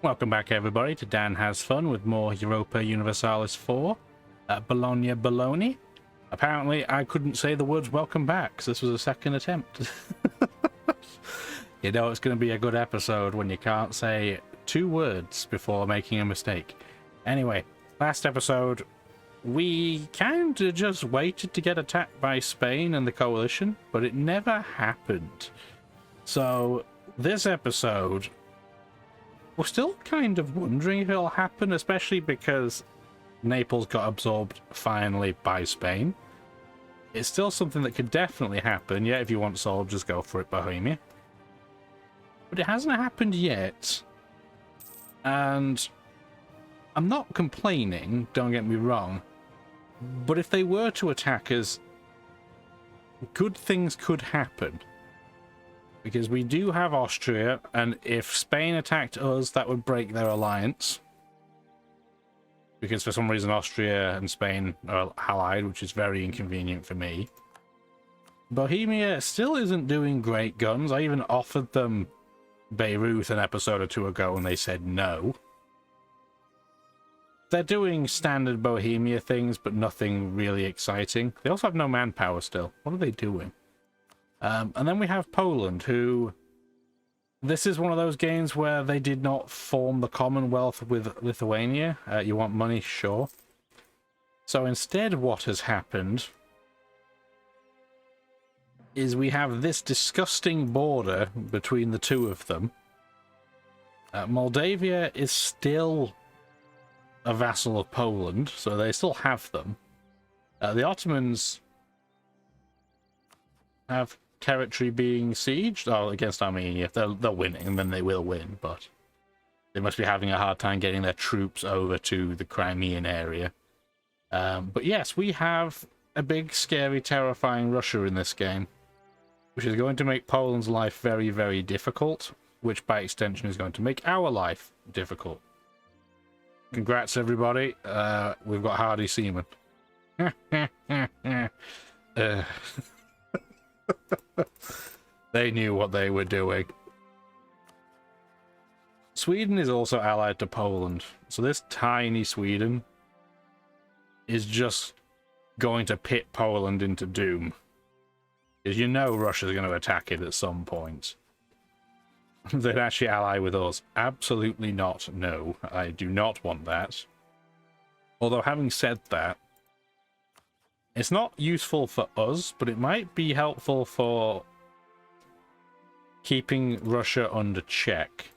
Welcome back, everybody, to Dan Has Fun with more Europa Universalis 4, Bologna, Baloney. Apparently, I couldn't say the words welcome back, because this was a second attempt. You know it's going to be a good episode when you can't say two words before making a mistake. Anyway, last episode, we kind of just waited to get attacked by Spain and the coalition, but it never happened. So, this episode, we're still kind of wondering if it'll happen, especially because Naples got absorbed finally by Spain. It's still something that could definitely happen. Yeah, if you want soldiers, go for it, Bohemia. But it hasn't happened yet. And I'm not complaining, don't get me wrong. But if they were to attack us, good things could happen. Because we do have Austria, and if Spain attacked us, that would break their alliance. Because for some reason Austria and Spain are allied, which is very inconvenient for me. Bohemia still isn't doing great guns. I even offered them Beirut an episode or two ago, and they said no. They're doing standard Bohemia things, but nothing really exciting. They also have no manpower still. What are they doing? And then we have Poland, who... This is one of those games where they did not form the Commonwealth with Lithuania. You want money? Sure. So instead what has happened is we have this disgusting border between the two of them. Moldavia is still a vassal of Poland, so they still have them. The Ottomans have territory being sieged against Armenia. They're winning, and then they will win, but they must be having a hard time getting their troops over to the Crimean area. But yes, we have a big, scary, terrifying Russia in this game, which is going to make Poland's life very, very difficult, which by extension is going to make our life difficult. Congrats, everybody. We've got hardy seamen. They knew what they were doing. Sweden is also allied to Poland, so this tiny Sweden is just going to pit Poland into doom. Because you know Russia's going to attack it at some point. They'd actually ally with us. Absolutely not. No, I do not want that. Although, having said that, it's not useful for us, but it might be helpful for keeping Russia under check.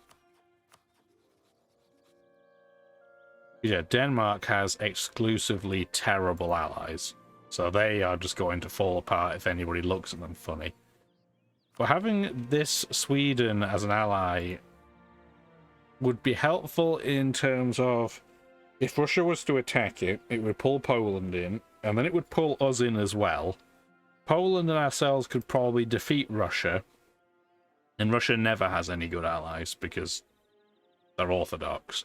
Yeah, Denmark has exclusively terrible allies, so they are just going to fall apart if anybody looks at them funny. But having this Sweden as an ally would be helpful in terms of if Russia was to attack it, it would pull Poland in, and then it would pull us in as well. Poland and ourselves could probably defeat Russia, and Russia never has any good allies because they're Orthodox.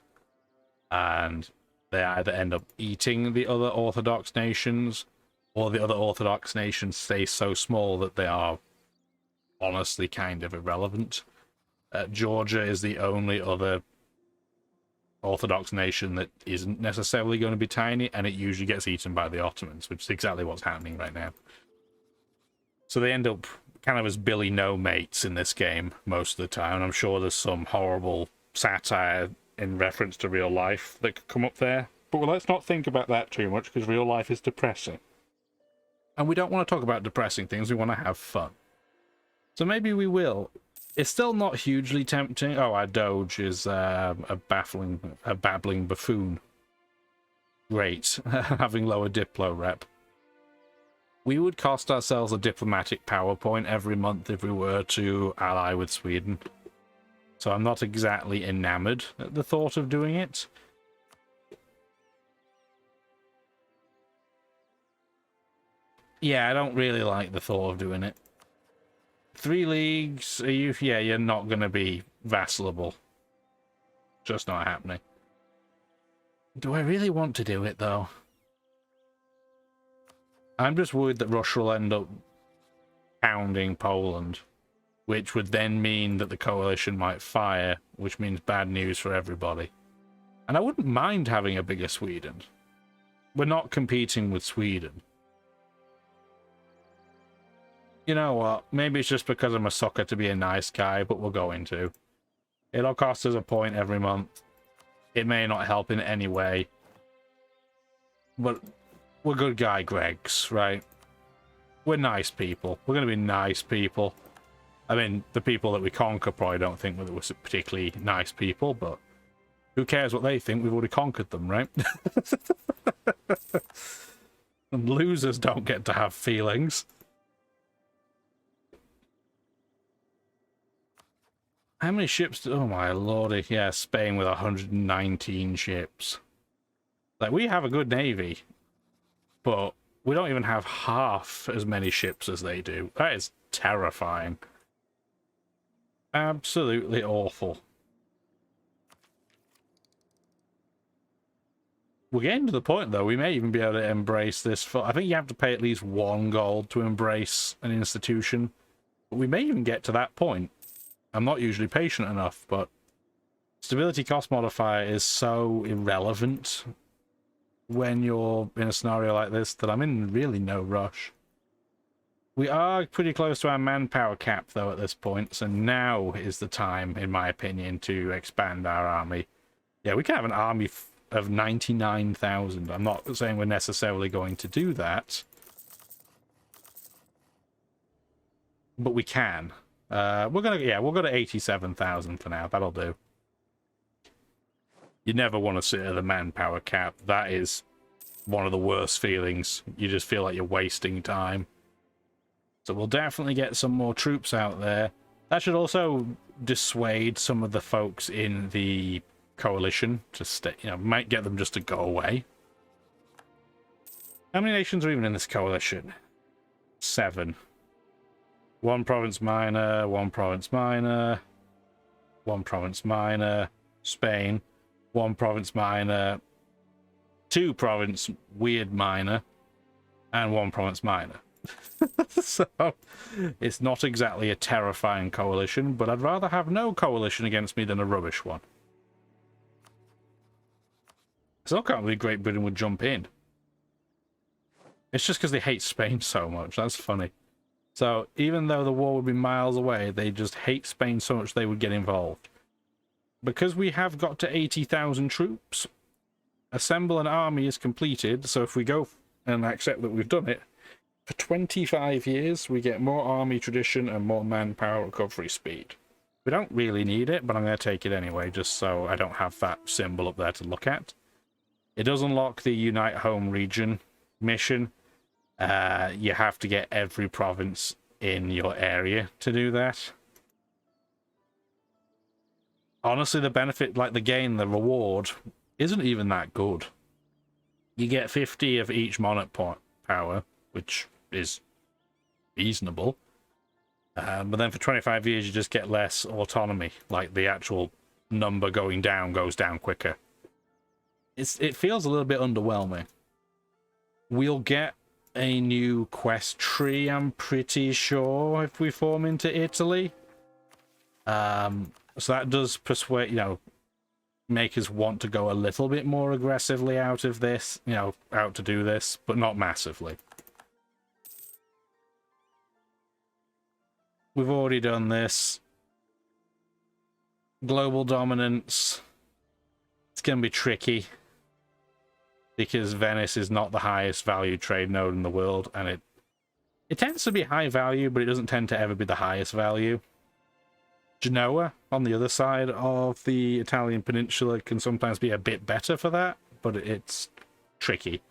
And they either end up eating the other Orthodox nations, or the other Orthodox nations stay so small that they are honestly kind of irrelevant. Georgia is the only other Orthodox nation that isn't necessarily going to be tiny, and it usually gets eaten by the Ottomans, which is exactly what's happening right now. So they end up kind of as Billy No Mates in this game most of the time, and I'm sure there's some horrible satire in reference to real life that could come up there. But let's not think about that too much, because real life is depressing. And we don't want to talk about depressing things, we want to have fun. So maybe we will. It's still not hugely tempting. Oh, our Doge is a babbling buffoon. Great. Having lower Diplo rep. We would cost ourselves a diplomatic PowerPoint every month if we were to ally with Sweden. So I'm not exactly enamored at the thought of doing it. Yeah, I don't really like the thought of doing it. 3 leagues, are you? Yeah, you're not going to be vassallable. Just not happening. Do I really want to do it, though? I'm just worried that Russia will end up pounding Poland. which would then mean that the coalition might fire, which means bad news for everybody. And I wouldn't mind having a bigger Sweden. We're not competing with Sweden. You know what? Maybe it's just because I'm a sucker to be a nice guy, but we're going to. It'll cost us a point every month. It may not help in any way. But we're good guy Gregs, right? We're nice people. We're going to be nice people. I mean, the people that we conquer probably don't think that we're particularly nice people, but who cares what they think? We've already conquered them, right? And losers don't get to have feelings. How many ships? Oh my lordy. Yeah, Spain with 119 ships. Like, we have a good navy, but we don't even have half as many ships as they do. That is terrifying. Absolutely awful. We're getting to the point, though, we may even be able to embrace this. I think you have to pay at least 1 gold to embrace an institution. But we may even get to that point. I'm not usually patient enough, but stability cost modifier is so irrelevant when you're in a scenario like this that I'm in really no rush. We are pretty close to our manpower cap, though, at this point, so now is the time, in my opinion, to expand our army. Yeah, we can have an army of 99,000. I'm not saying we're necessarily going to do that, but we can. We'll go to 87,000 for now. That'll do. You never want to sit at the manpower cap. That is one of the worst feelings. You just feel like you're wasting time. So we'll definitely get some more troops out there. That should also dissuade some of the folks in the coalition to stay, might get them just to go away. How many nations are even in this coalition? 7. 1 province minor, 1 province minor, 1 province minor, Spain, 1 province minor, 2 province weird minor, and 1 province minor. So it's not exactly a terrifying coalition, but I'd rather have no coalition against me than a rubbish one. I still can't believe Great Britain would jump in. It's just because they hate Spain so much. That's funny. So even though the war would be miles away, they just hate Spain so much they would get involved. Because we have got to 80,000 troops, assemble an army is completed. So if we go and accept that we've done it, for 25 years, we get more army tradition and more manpower recovery speed. We don't really need it, but I'm going to take it anyway, just so I don't have that symbol up there to look at. It does unlock the Unite Home Region mission. You have to get every province in your area to do that. Honestly, the benefit, like the gain, the reward, isn't even that good. You get 50 of each monarch power, which is reasonable. But then for 25 years, you just get less autonomy. Like, the actual number going down goes down quicker. It feels a little bit underwhelming. We'll get a new quest tree, I'm pretty sure, if we form into Italy. So that does persuade, make us want to go a little bit more aggressively out of this, out to do this, but not massively. We've already done this. Global dominance. It's going to be tricky, because Venice is not the highest value trade node in the world, and it tends to be high value, but it doesn't tend to ever be the highest value. Genoa, on the other side of the Italian peninsula, can sometimes be a bit better for that, but it's tricky.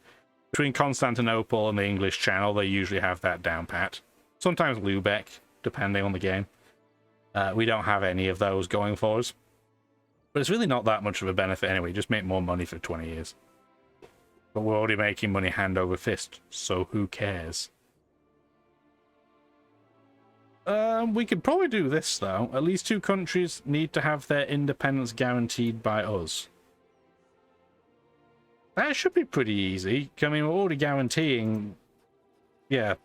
Between Constantinople and the English Channel, they usually have that down pat. Sometimes Lubeck, depending on the game. We don't have any of those going for us. But it's really not that much of a benefit anyway. Just make more money for 20 years. But we're already making money hand over fist, so who cares? We could probably do this, though. At least 2 countries need to have their independence guaranteed by us. That should be pretty easy. I mean, we're already guaranteeing, the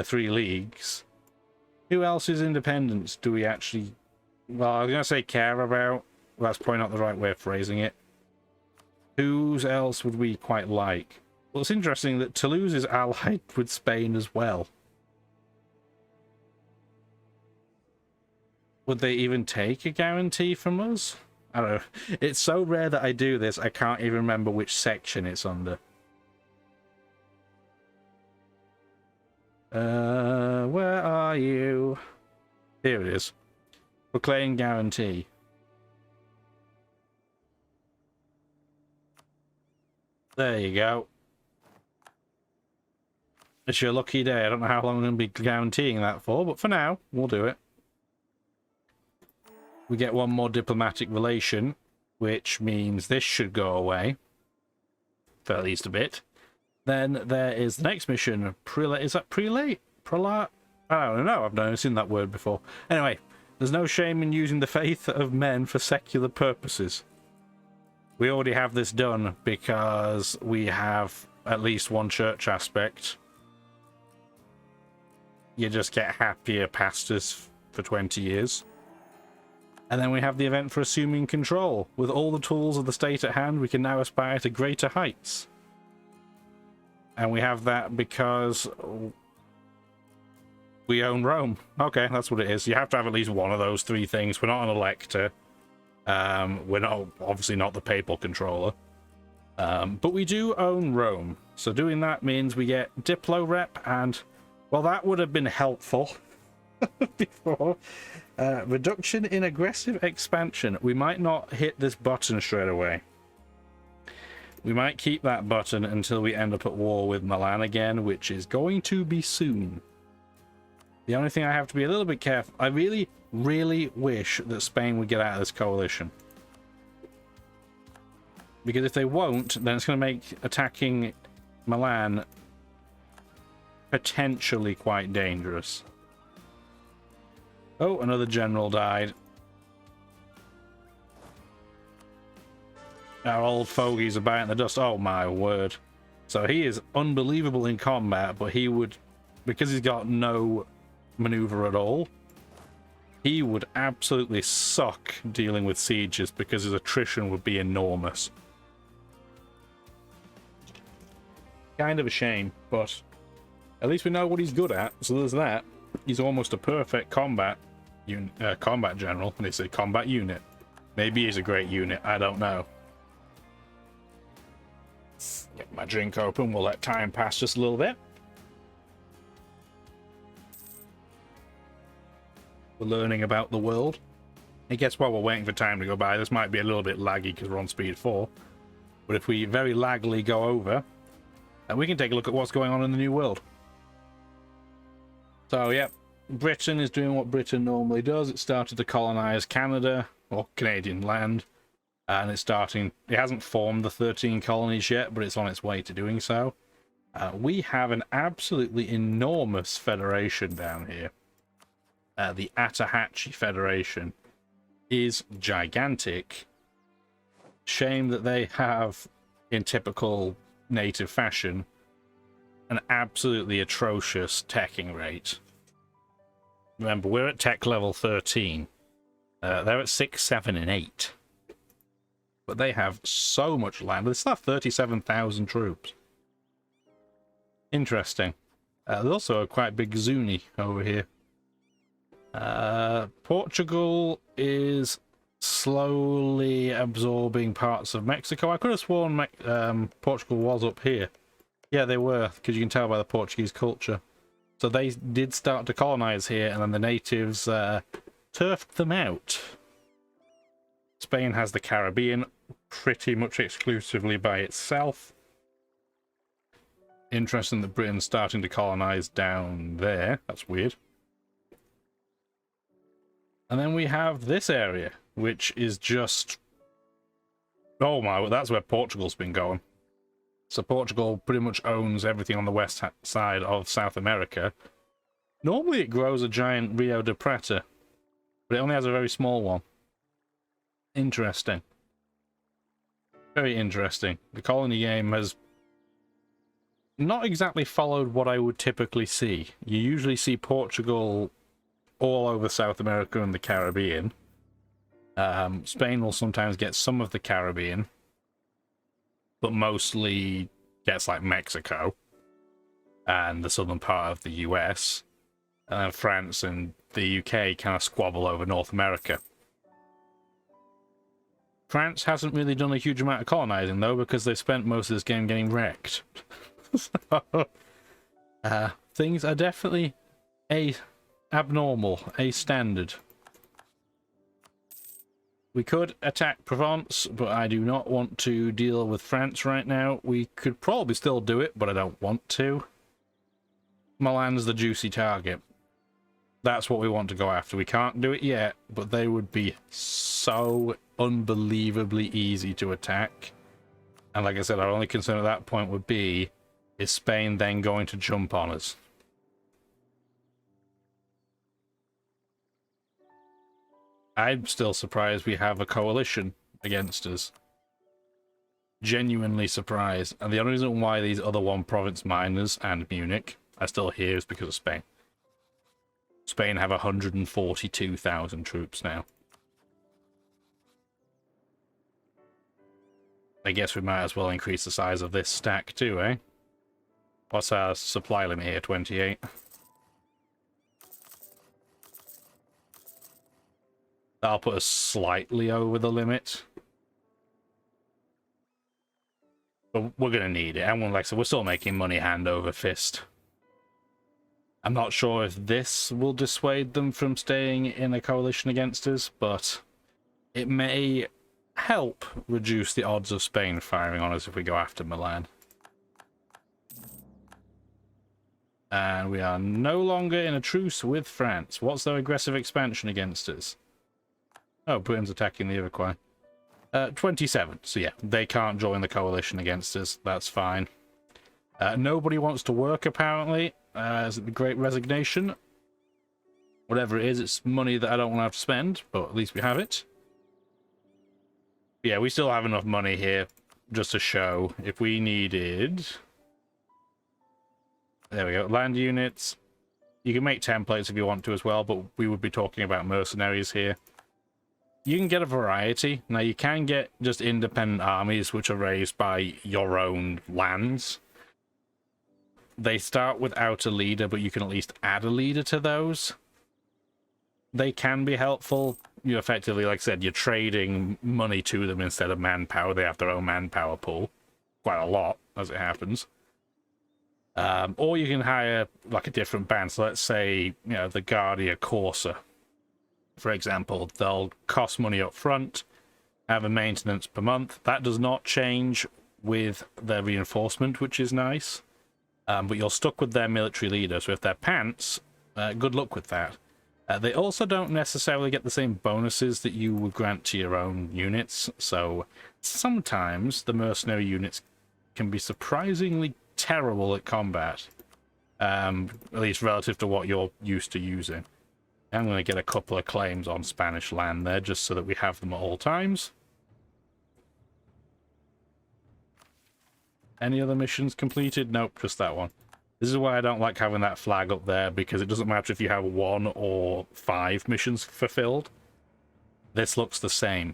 3 leagues. Who else's independence do we actually... Well, I was going to say care about. Well, that's probably not the right way of phrasing it. Whose else would we quite like? Well, it's interesting that Toulouse is allied with Spain as well. Would they even take a guarantee from us? I don't know. It's so rare that I do this, I can't even remember which section it's under. Where are you? Here it is. Proclaim guarantee. There you go. It's your lucky day. I don't know how long I'm going to be guaranteeing that for, but for now, we'll do it. We get one more diplomatic relation, which means this should go away. For at least a bit. Then there is the next mission. Prelate. Is that prelate? Prelat? I don't know. I've never seen that word before. Anyway, there's no shame in using the faith of men for secular purposes. We already have this done because we have at least one church aspect. You just get happier pastors for 20 years. And then we have the event for assuming control. With all the tools of the state at hand, we can now aspire to greater heights. And we have that because we own Rome. Okay, that's what it is. You have to have at least one of those three things. We're not an elector. We're not, obviously not the papal controller. But we do own Rome. So doing that means we get Diplo Rep, and, well, that would have been helpful before. Reduction in aggressive expansion. We might not hit this button straight away. We might keep that button until we end up at war with Milan again, which is going to be soon. The only thing I have to be a little bit careful, I really, really wish that Spain would get out of this coalition. Because if they won't, then it's going to make attacking Milan potentially quite dangerous. Oh, another general died. Our old fogies are biting the dust. Oh my word. So he is unbelievable in combat, but he would, because he's got no maneuver at all, he would absolutely suck dealing with sieges because his attrition would be enormous. Kind of a shame, but at least we know what he's good at, so there's that. He's almost a perfect combat general. They say combat unit. Maybe he's a great unit, I don't know. Get my drink open, we'll let time pass just a little bit. We're learning about the world. I guess while we're waiting for time to go by, this might be a little bit laggy because we're on speed 4. But if we very laggily go over, we can take a look at what's going on in the new world. So, yeah, Britain is doing what Britain normally does. It started to colonize Canada, or Canadian land. And it's starting, it hasn't formed the 13 colonies yet, but it's on its way to doing so. We have an absolutely enormous federation down here. The Attahachie Federation is gigantic. Shame that they have, in typical native fashion, an absolutely atrocious teching rate. Remember, we're at tech level 13. They're at 6, 7, and 8. But they have so much land. They still have 37,000 troops. Interesting. There's also a quite big Zuni over here. Portugal is slowly absorbing parts of Mexico. I could have sworn Portugal was up here. Yeah, they were, because you can tell by the Portuguese culture. So they did start to colonize here, and then the natives turfed them out. Spain has the Caribbean pretty much exclusively by itself. Interesting that Britain's starting to colonize down there. That's weird. And then we have this area, which is just... Oh my, that's where Portugal's been going. So Portugal pretty much owns everything on the west side of South America. Normally it grows a giant Rio de Prata, but it only has a very small one. Interesting. Very interesting. The colony game has not exactly followed what I would typically see. You usually see Portugal all over South America and the Caribbean. Spain will sometimes get some of the Caribbean, but mostly gets like Mexico and the southern part of the US. And then France and the UK kind of squabble over North America. France hasn't really done a huge amount of colonizing, though, because they've spent most of this game getting wrecked. So, things are definitely abnormal, standard. We could attack Provence, but I do not want to deal with France right now. We could probably still do it, but I don't want to. Milan's the juicy target. That's what we want to go after. We can't do it yet, but they would be so unbelievably easy to attack. And like I said, our only concern at that point would be, is Spain then going to jump on us? I'm still surprised we have a coalition against us. Genuinely surprised. And the only reason why these other one province miners and Munich are still here is because of Spain. Spain have 142,000 troops now. I guess we might as well increase the size of this stack too, eh? What's our supply limit here? 28? That'll put us slightly over the limit. But we're going to need it. And like I said, we're still making money hand over fist. I'm not sure if this will dissuade them from staying in a coalition against us, but it may help reduce the odds of Spain firing on us if we go after Milan. And we are no longer in a truce with France. What's their aggressive expansion against us? Oh, Britain's attacking the Iroquois. 27. So yeah, they can't join the coalition against us. That's fine. Nobody wants to work, apparently. Is it the Great Resignation? Whatever it is, it's money that I don't want to have to spend, but at least we have it. Yeah, we still have enough money here, just to show. If we needed... There we go, land units. You can make templates if you want to as well, but we would be talking about mercenaries here. You can get a variety. Now, you can get just independent armies, which are raised by your own lands. They start without a leader, but you can at least add a leader to those. They can be helpful. You effectively, like I said, you're trading money to them instead of manpower. They have their own manpower pool. Quite a lot, as it happens. Or you can hire, like, a different band. So let's say, you know, the Guardia Corsa, for example. They'll cost money up front, have a maintenance per month. That does not change with their reinforcement, which is nice. But you're stuck with their military leader, so if they're pants, good luck with that. They also don't necessarily get the same bonuses that you would grant to your own units, so sometimes the mercenary units can be surprisingly terrible at combat, at least relative to what you're used to using. I'm going to get a couple of claims on Spanish land there, just so that we have them at all times. Any other missions completed? Nope, just that one. This is why I don't like having that flag up there, because it doesn't matter if you have 1 or 5 missions fulfilled. This looks the same.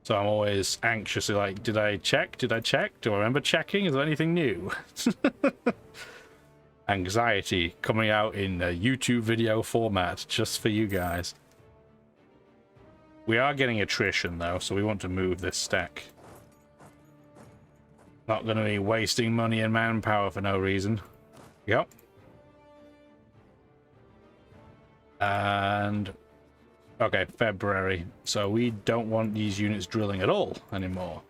So I'm always anxiously like, did I check? Did I check? Do I remember checking? Is there anything new? Anxiety coming out in a YouTube video format just for you guys. We are getting attrition though, so we want to move this stack. Not going to be wasting money and manpower for no reason. Yep. And... okay, February. So we don't want these units drilling at all anymore.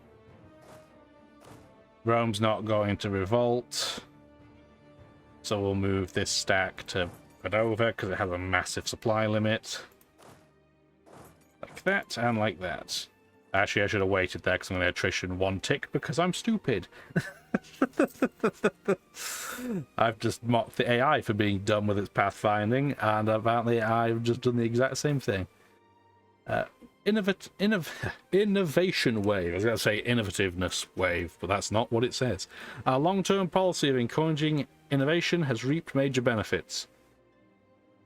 Rome's not going to revolt. So we'll move this stack to Cordova because it has a massive supply limit. Like that and like that. Actually, I should have waited there because I'm going to attrition 1 tick because I'm stupid. I've just mocked the AI for being dumb with its pathfinding, and apparently I've just done the exact same thing. Innovation wave. I was going to say innovativeness wave, but that's not what it says. Our long-term policy of encouraging innovation has reaped major benefits.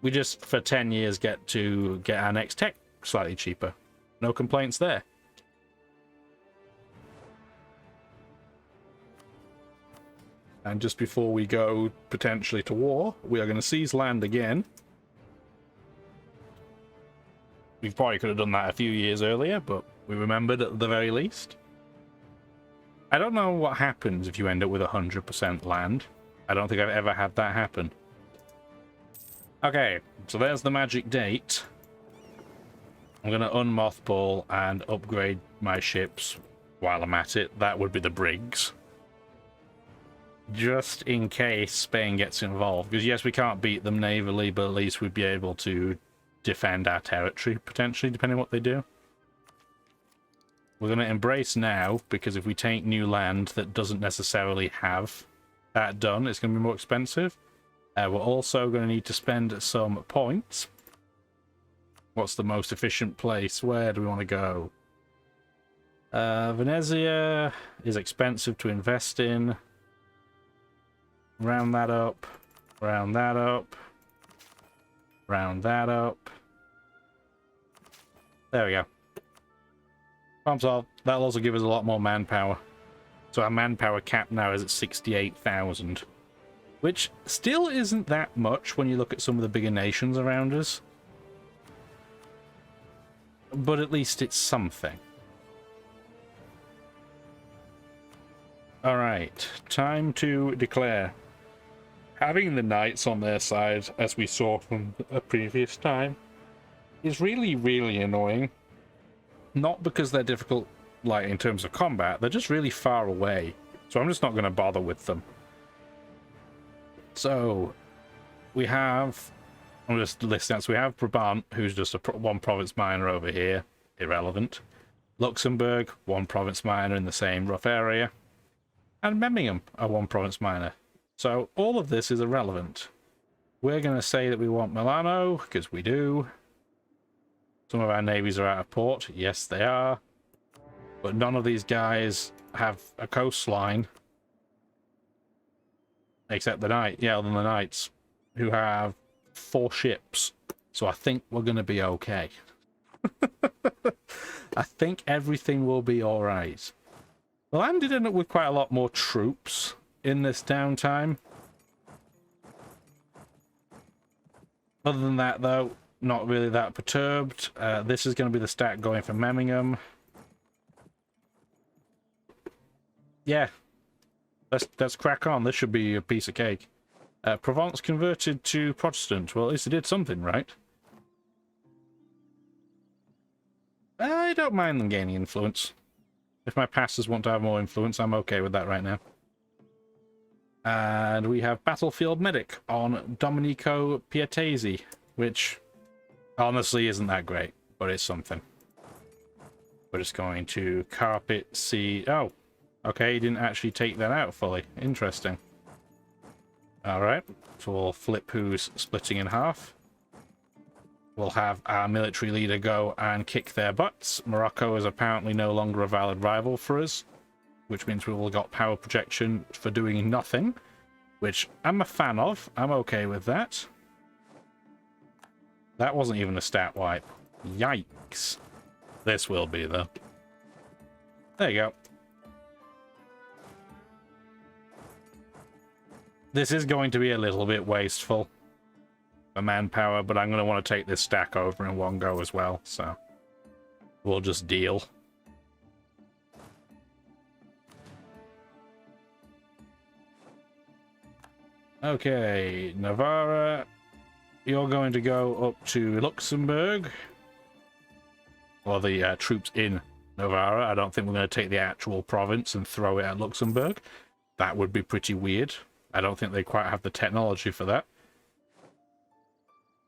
We just, for 10 years, get to get our next tech slightly cheaper. No complaints there. And just before we go potentially to war, we are going to seize land again. We probably could have done that a few years earlier, but we remembered at the very least. I don't know what happens if you end up with 100% land. I don't think I've ever had that happen. Okay, so there's the magic date. I'm going to unmothball and upgrade my ships while I'm at it. That would be the brigs. Just in case Spain gets involved. Because yes, we can't beat them navally, but at least we'd be able to defend our territory, potentially, depending on what they do. We're going to embrace now, because if we take new land that doesn't necessarily have that done, it's going to be more expensive. We're also going to need to spend some points. What's the most efficient place? Where do we want to go? Venezia is expensive to invest in. Round that up. Round that up. Round that up. There we go. Problem solved. That'll also give us a lot more manpower. So our manpower cap now is at 68,000. Which still isn't that much when you look at some of the bigger nations around us. But at least it's something. Alright, time to declare. Having the knights on their side, as we saw from a previous time, is really, really annoying. Not because they're difficult, like, in terms of combat, they're just really far away. So I'm just not going to bother with them. So, we have... I'm just listing out. So we have Brabant, who's just a one province minor over here. Irrelevant. Luxembourg, one province minor in the same rough area. And Memmingen, a one province minor. So all of this is irrelevant. We're going to say that we want Milano, because we do. Some of our navies are out of port. Yes, they are. But none of these guys have a coastline. Except the knight. Yeah, other than the knights, who have 4 ships. So I think we're going to be okay. I think everything will be alright. Well, I did end up with quite a lot more troops in this downtime. Other than that, though, not really that perturbed. This is going to be the stack going for Memmingen. Yeah, let's crack on. This should be a piece of cake. Provence converted to Protestant. Well, at least it did something right. I don't mind them gaining influence. If my pastors want to have more influence, I'm okay with that right now. And we have Battlefield Medic on Domenico Pietesi, which honestly isn't that great, but it's something. We're just going to carpet C. Oh, okay, he didn't actually take that out fully. Interesting. Alright, so we'll flip who's splitting in half. We'll have our military leader go and kick their butts. Morocco is apparently no longer a valid rival for us, which means we all got power projection for doing nothing, which I'm a fan of. I'm okay with that. That wasn't even a stat wipe. Yikes. This will be, though. There you go. This is going to be a little bit wasteful for manpower, but I'm going to want to take this stack over in one go as well, so we'll just deal. Okay, Navarra, you're going to go up to Luxembourg. Or the troops in Navarra. I don't think we're going to take the actual province and throw it at Luxembourg. That would be pretty weird. I don't think they quite have the technology for that.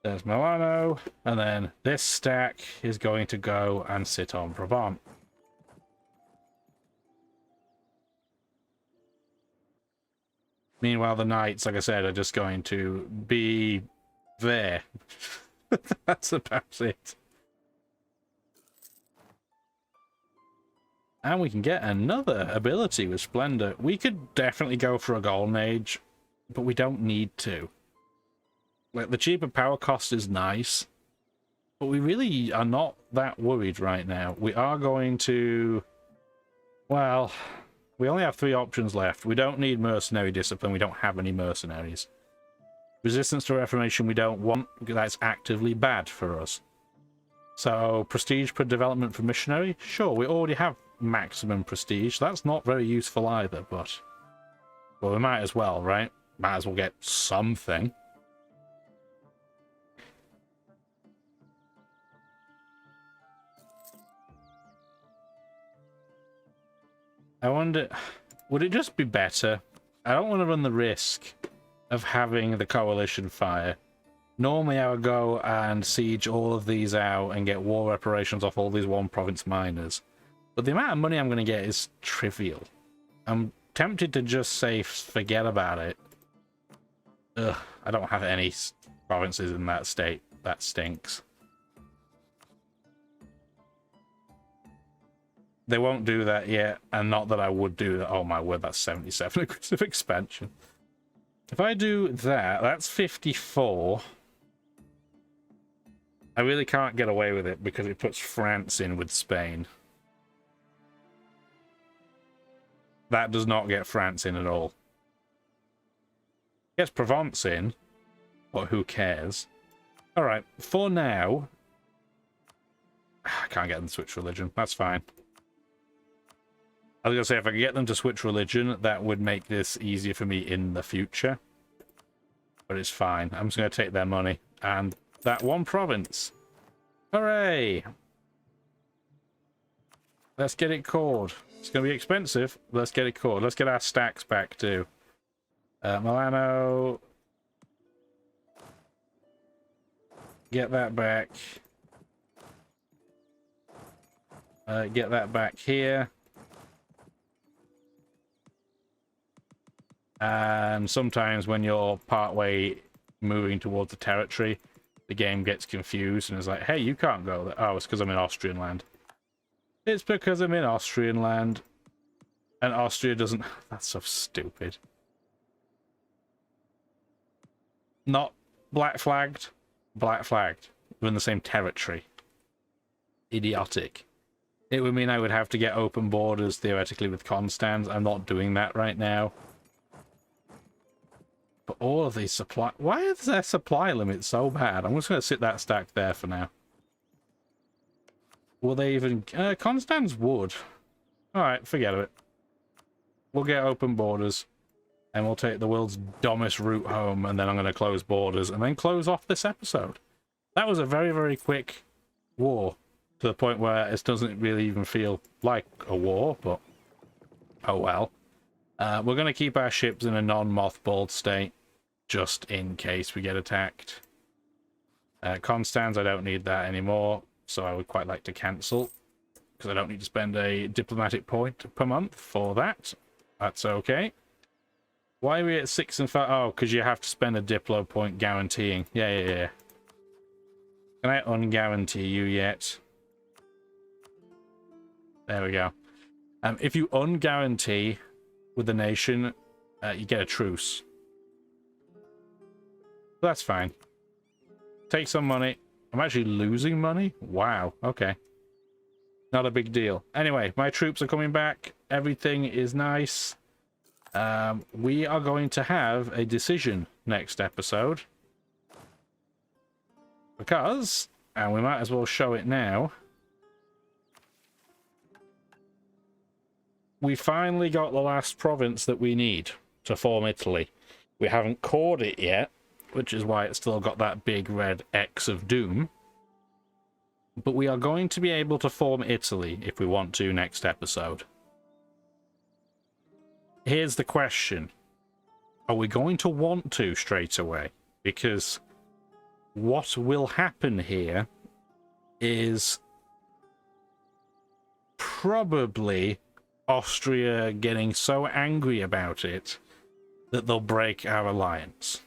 There's Milano, and then this stack is going to go and sit on Brabant. Meanwhile, the knights, like I said, are just going to be there. That's about it. And we can get another ability with Splendor. We could definitely go for a Golden Age, but we don't need to. Like, the cheaper power cost is nice, but we really are not that worried right now. We are going to... Well, we only have 3 options left. We don't need mercenary discipline. We don't have any mercenaries. Resistance to Reformation we don't want, because that's actively bad for us. So, prestige per development for missionary? Sure, we already have maximum prestige. That's not very useful either, but... Well, we might as well, right? Might as well get something. I wonder, would it just be better? I don't want to run the risk of having the coalition fire. Normally I would go and siege all of these out and get war reparations off all these one province miners. But the amount of money I'm going to get is trivial. I'm tempted to just say forget about it. Ugh, I don't have any provinces in that state. That stinks. They won't do that yet, and not that I would do that. Oh my word, that's 77 aggressive expansion. If I do that, that's 54. I really can't get away with it because it puts France in with Spain. That does not get France in at all. Gets Provence in, but who cares? Alright, for now... I can't get them to switch religion, that's fine. I was going to say, if I could get them to switch religion, that would make this easier for me in the future. But it's fine. I'm just going to take their money. And that one province. Hooray! Let's get it cored. It's going to be expensive. But let's get it cored. Let's get our stacks back too. Milano. Get that back. Get that back here. And sometimes when you're partway moving towards the territory, the game gets confused and is like, hey, you can't go there. Oh, it's because I'm in Austrian land. It's because I'm in Austrian land. And Austria doesn't... That's so stupid. Not black flagged. Black flagged. We're in the same territory. Idiotic. It would mean I would have to get open borders, theoretically, with Constans. I'm not doing that right now. But all of these supply... Why is their supply limit so bad? I'm just going to sit that stack there for now. Will they even... Constans would. Alright, forget it. We'll get open borders. And we'll take the world's dumbest route home. And then I'm going to close borders. And then close off this episode. That was a very, very quick war. To the point where it doesn't really even feel like a war. But... oh well. We're going to keep our ships in a non-mothballed state. Just in case we get attacked. Constans, I don't need that anymore, so I would quite like to cancel. Because I don't need to spend a diplomatic point per month for that. That's okay. Why are we at 6 and 5? Oh, because you have to spend a diplo point guaranteeing. Yeah. Can I unguarantee you yet? There we go. If you unguarantee with the nation, you get a truce. That's fine. Take some money. I'm actually losing money? Wow, okay. Not a big deal. Anyway, my troops are coming back. Everything is nice. We are going to have a decision next episode. Because, and we might as well show it now, we finally got the last province that we need to form Italy. We haven't cored it yet, which is why it's still got that big red X of doom. But we are going to be able to form Italy if we want to next episode. Here's the question. Are we going to want to straight away? Because what will happen here is probably Austria getting so angry about it that they'll break our alliance.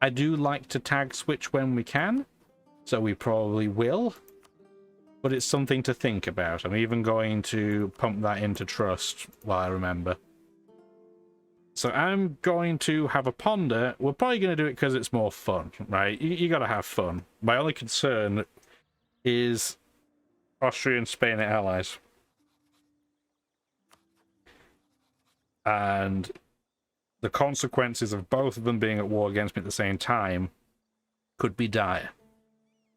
I do like to tag switch when we can, so we probably will, but it's something to think about. I'm even going to pump that into trust while I remember. So I'm going to have a ponder. We're probably going to do it because it's more fun, right? You got to have fun. My only concern is Austria and Spain are allies. And the consequences of both of them being at war against me at the same time could be dire.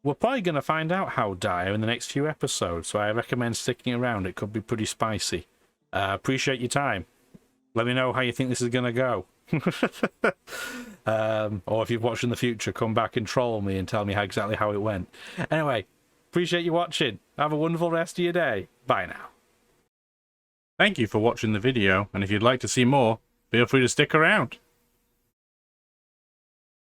We're probably going to find out how dire in the next few episodes, so I recommend sticking around. It could be pretty spicy. Appreciate your time. Let me know how you think this is going to go. Or if you've watched in the future, come back and troll me and tell me exactly how it went. Anyway, appreciate you watching. Have a wonderful rest of your day. Bye now. Thank you for watching the video, and if you'd like to see more, feel free to stick around.